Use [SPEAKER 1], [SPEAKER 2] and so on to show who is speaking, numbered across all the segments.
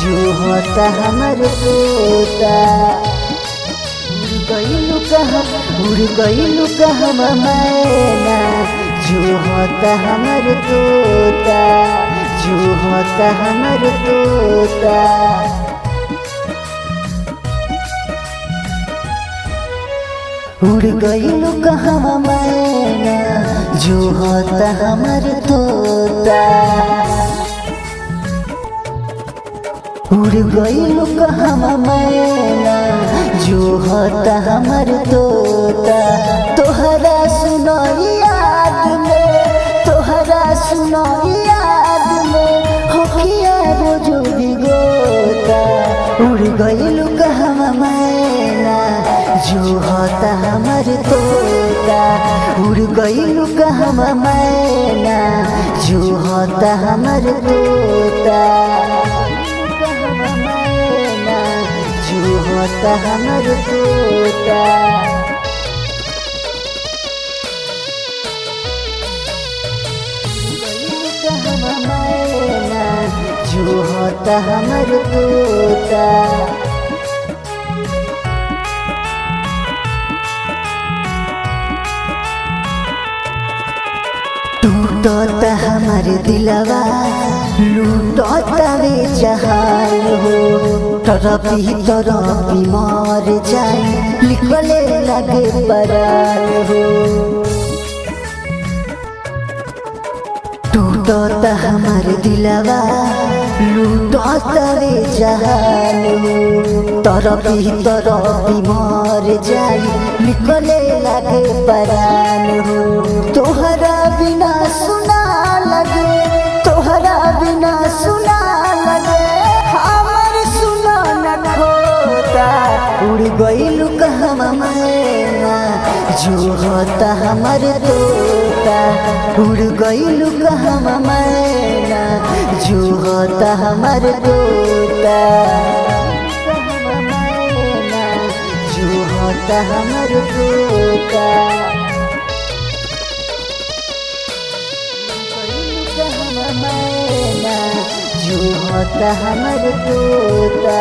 [SPEAKER 1] जो होता हमर तोता। उड़ गइलु कहवा मैना, जो होता हमर तोता, जो होता हमर तोता। उड़ गइलु कहवा मैना, जो होता हमर तोता। उड़ गइलु कहवा मैना, जो होता हमर तोता। तोहरा सुनाई याद में, तोहरा सुनाई याद में होखिया रोजो भिगोता। उड़ गइलु कहवा मैना, जो होता हमर तोता। उड़ गइलु कहवा मैना, जो होता हमर तोता। जो होता हमर तोता। कहवा मैना, जो होता हमर तोता। टूटता हमर दिलवा, लूटता रे जहान हो। तरपी तरपी मर जाए, निकले लगे परान हो। टूटता हमर दिलवा, लूटता रे जहान हो। तरपी तरपी मर जाए, निकले लगे परान हो। तोहरा बिना सुना लगे, तोहरा बिना सुना लगे हमर सुना न खोता। उड़ गइलु कहवा मैना, जो होता हमर तोता। उड़ गइलु कहवा मैना, जो होता हमर तोता। कहवा मैना, जो होता हमर तोता। कहवा मैना, जो होता हमर तोता।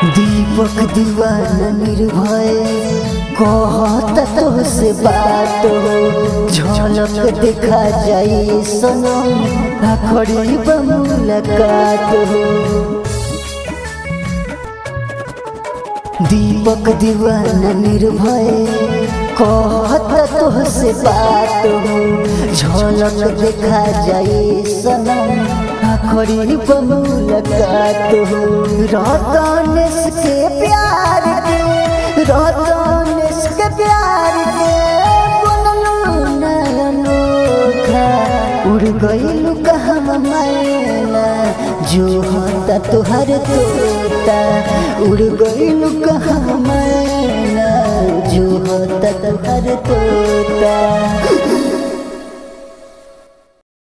[SPEAKER 1] दीपक दीवाना निर्भय कहता तोहसे बात हो। झलक देखा जाई सनम, आखिरी मुलाकात हो। दीपक दीवाना निर्भय कहता तोहसे बात हो। झलक देखा जाई सनम, आखिरी मुलाकात हो। रतनेश के प्यार के, रतनेश के प्यार के बनलू नयनोखा। उड़ गइलु कहवा मैना, जो होता तोहर तोता। उड़ गइलु कहवा मैना, जो होता तोहर तोता।